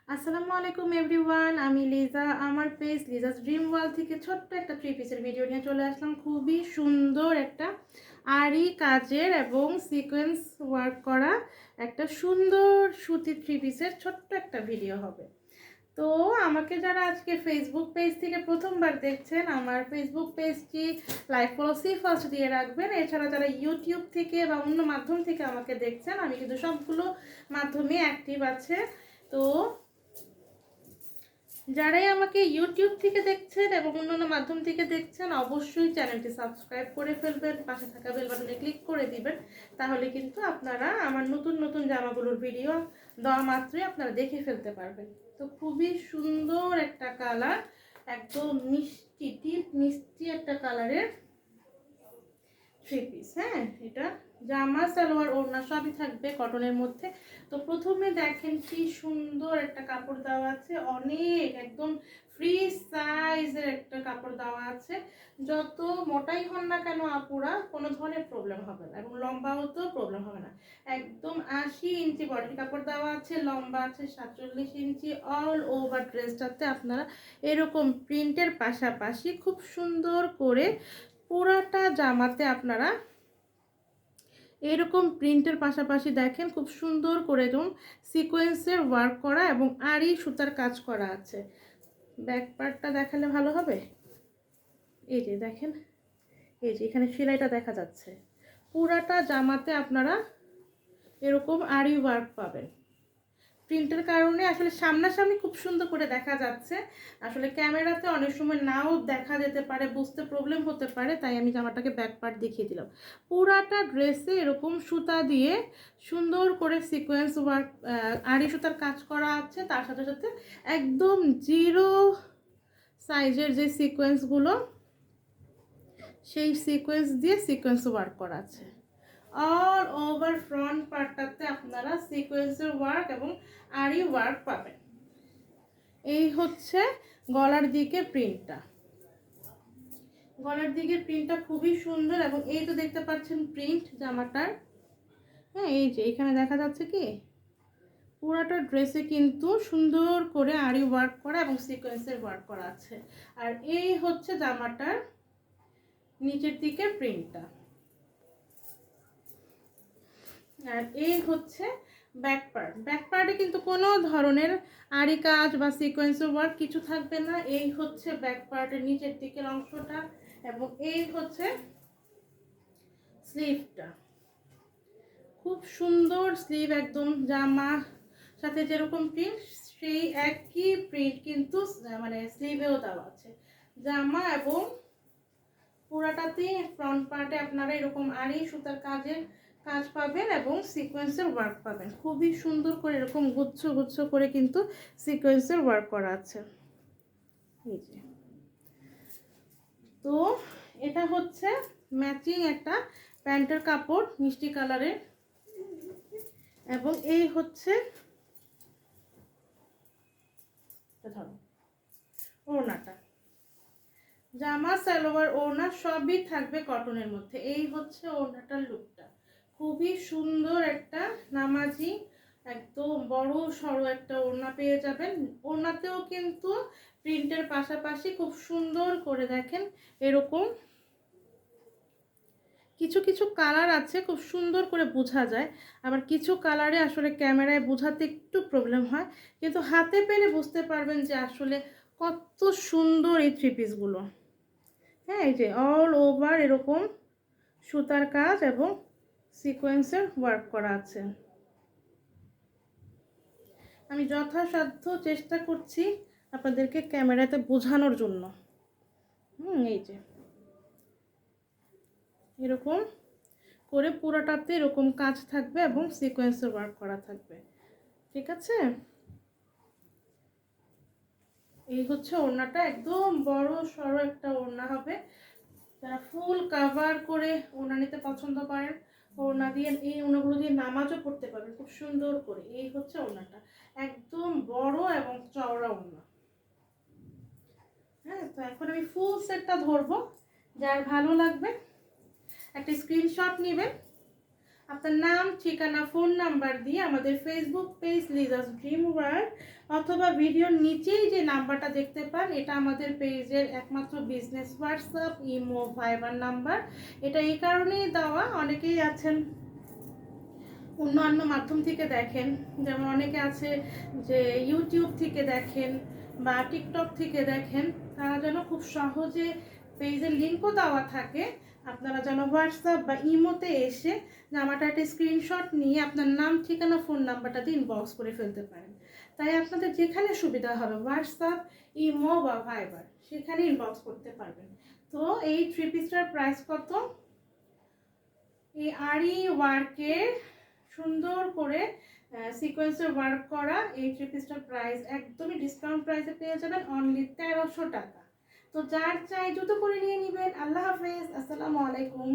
আসসালামু আলাইকুম এভরিওয়ান, আমি লিজা। আমার পেজ লিজাস ড্রিম ওয়ার্ল্ড থেকে ছোট্ট একটা 3 পিসের ভিডিও নিয়ে চলে আসলাম। খুবই সুন্দর একটা আরি কাজের এবং সিকোয়েন্স ওয়ার্ক করা একটা সুন্দর সুতির 3 পিসের ছোট্ট একটা ভিডিও হবে। তো আমাকে যারা আজকে ফেসবুক পেজ থেকে প্রথমবার দেখছেন, আমার ফেসবুক পেজটি লাইক ফলো সি ফার্স্ট দিয়ে রাখবেন। এছাড়া যারা ইউটিউব থেকে বা অন্য মাধ্যম থেকে আমাকে দেখছেন, আমি কিন্তু সবগুলো মাধ্যমে অ্যাক্টিভ আছে। তো যারাই আমাকে ইউটিউব থেকে দেখছেন এবং অন্যান্য মাধ্যম থেকে দেখছেন, অবশ্যই চ্যানেলটি সাবস্ক্রাইব করে ফেলবেন, পাশে থাকা বেল বাটনে ক্লিক করে দিবেন। তাহলে কিন্তু আপনারা আমার নতুন নতুন জামাগুলোর ভিডিও দেওয়া মাত্রই আপনারা দেখে ফেলতে পারবেন। তো খুবই সুন্দর একটা কালার, একদম মিষ্টি ডিপ মিষ্টি একটা কালারের 3 পিস। হ্যাঁ, এটা জামা সালোয়ার ওড়না সবই থাকবে কটনের মধ্যে। তো প্রথমে দেখেন কি সুন্দর একটা কাপড় দেওয়া আছে, অনেক একদম ফ্রি সাইজের একটা কাপড় দেওয়া আছে। যত মোটাই হন না কেন আপুরা, কোনো ধরনের প্রবলেম হবে না এবং লম্বাও তো প্রবলেম হবে না। একদম 80 ইঞ্চি বডির কাপড় দেওয়া আছে, লম্বা আছে 47 ইঞ্চি। অল ওভার ড্রেসটাতে আপনারা এরকম প্রিন্টের পাশাপাশি খুব সুন্দর করে পুরাটা জামাতে আপনারা এরকম প্রিন্টের পাশাপাশি দেখেন খুব সুন্দর করে এরকম সিকোয়েন্সের ওয়ার্ক করা এবং আড়ি সুতার কাজ করা আছে। ব্যাক পার্টটা দেখালে ভালো হবে। এই যে দেখেন, এই যে এখানে সেলাইটা দেখা যাচ্ছে। পুরাটা জামাতে আপনারা এরকম আড়ি ওয়ার্ক পাবেন। প্রিন্টের কারণে আসলে সামনাসামনি খুব সুন্দর করে দেখা যাচ্ছে, আসলে ক্যামেরাতে অনেক সময় নাও দেখা যেতে পারে, বুঝতে প্রবলেম হতে পারে, তাই আমি জামাটাকে ব্যাক পার্ট দেখিয়ে দিলাম। পুরাটা ড্রেসে এরকম সুতা দিয়ে সুন্দর করে সিকোয়েন্স ওয়ার্ক আড়ি সুতার কাজ করা আছে। তার সাথে সাথে একদম জিরো সাইজের যে সিকোয়েন্সগুলো, সেই সিকোয়েন্স দিয়ে সিকোয়েন্স ওয়ার্ক করা আছে। অল ওভার ফ্রন্ট পার্টটাতে আপনারা সিকোয়েন্সের ওয়ার্ক এবং আরি ওয়ার্ক পাবেন। এই হচ্ছে গলার দিকে প্রিন্টটা। গলার দিকের প্রিন্টটা খুবই সুন্দর এবং এই তো দেখতে পাচ্ছেন প্রিন্ট জামাটার। হ্যাঁ, এই যে এখানে দেখা যাচ্ছে কি পুরাটা ড্রেসে কিন্তু সুন্দর করে আরি ওয়ার্ক করা এবং সিকোয়েন্সের ওয়ার্ক করা আছে। আর এই হচ্ছে জামাটার নিচের দিকের প্রিন্টটা। আর এই হচ্ছে ব্যাক পার্ট। ব্যাক পার্টে কিন্তু কোনো ধরনের আরি কাজ বা সিকোয়েন্সের ওয়ার্ক কিছু থাকবে না। এই হচ্ছে ব্যাক পার্টের নিচের দিকের অংশটা এবং এই হচ্ছে স্লিভটা। খুব সুন্দর স্লিভ, একদম জামা সাথে যেরকম প্রিন্ট সেই একই প্রিন্ট কিন্তু মানে স্লিভেও দেওয়া আছে। জামা এবং পুরাটাতে ফ্রন্ট পার্টে আপনারা এরকম আড়ি সুতার কাজ পাবেন এবং সিকোয়েন্সের ওয়ার্ক পাবেন। খুবই সুন্দর করে এরকম গুচ্ছ গুচ্ছ করে কিন্তু সিকোয়েন্সের ওয়ার্ক করা আছে। এই যে, তো এটা হচ্ছে ম্যাচিং একটা প্যান্টের কাপড় মিষ্টি কালারের এবং এই হচ্ছে ওড়নাটা। জামা সালোয়ার ওড়না সবই থাকবে কটনের মধ্যে। এই হচ্ছে ওড়নাটার লুকটা। খুবই সুন্দর একটা নামাজি একদম বড় সড়ো একটা ওড়না পেয়ে যাবেন। ওড়নাতেও কিন্তু প্রিন্টের পাশাপাশি খুব সুন্দর করে দেখেন এরকম কিছু কিছু কালার আছে, খুব সুন্দর করে বোঝা যায়। আবার কিছু কালারে আসলে ক্যামেরায় বোঝাতে একটু প্রবলেম হয়, কিন্তু হাতে পেলে বুঝতে পারবেন যে আসলে কত সুন্দর এই 3 পিসগুলো। হ্যাঁ, এই যে অল ওভার এরকম সুতার কাজ এবং সিকোয়েন্সের ওয়ার্ক করা আছে। আমি যথাসাধ্য চেষ্টা করছি আপনাদেরকে ক্যামেরাতে বোঝানোর জন্য। এই যে এরকম করে পুরোটাতে এরকম কাজ থাকবে এবং সিকোয়েন্সের ওয়ার্ক করা থাকবে। ঠিক আছে, এই হচ্ছে ওড়নাটা। একদম বড় সড়ো একটা ওড়না হবে। যারা ফুল কাভার করে ওড়না নিতে পছন্দ করেন, ওড়না দিয়ে এই ওড়নাগুলো দিয়ে নামাজও পড়তে পারবেন খুব সুন্দর করে। এই হচ্ছে ওড়নাটা, একদম বড় এবং চওড়া ওড়না। হ্যাঁ, তো এখন আমি ফুল সেটটা ধরবো। যার ভালো লাগবে একটা স্ক্রিনশট নেবেন আপনার নাম, ঠিকানা, ফোন নাম্বার দিয়ে আমাদের Facebook page Liza's dream world অথবা ভিডিওর নিচেই যে নাম্বারটা দেখতে পান, এটা আমাদের পেজের একমাত্র বিজনেস হোয়াটসঅ্যাপ, ইমো, ভাইবার নাম্বার। এটা এই কারণেই দেওয়া, অনেকেই আছেন অন্যান্য মাধ্যম থেকে দেখেন, যেমন অনেকে আছে যে ইউটিউব থেকে দেখেন বা টিকটক থেকে দেখেন, তারা যেন খুব সহজে, পেজের লিঙ্কও দেওয়া থাকে, আপনারা যেন হোয়াটসঅ্যাপ বা ইমোতে এসে জামাটা একটা স্ক্রিনশট নিয়ে আপনার নাম, ঠিকানা, ফোন নাম্বারটা দিয়ে ইনবক্স করে ফেলতে পারেন। তাই আপনাদের যেখানে সুবিধা হবে, হোয়াটসঅ্যাপ, ইমো বা ভাইবার, সেখানে ইনবক্স করতে পারবেন। তো এই থ্রি পিসটার প্রাইস কত? এই আরি ওয়ার্কের সুন্দর করে সিকোয়েন্সের ওয়ার্ক করা এই থ্রি পিসটার প্রাইস একদমই ডিসকাউন্ট প্রাইসে পেয়ে যাবেন, অনলি 1300 টাকা। তো যার চাই দ্রুত করে নিয়ে নেবেন। আল্লাহ হাফেজ, আসসালামু আলাইকুম।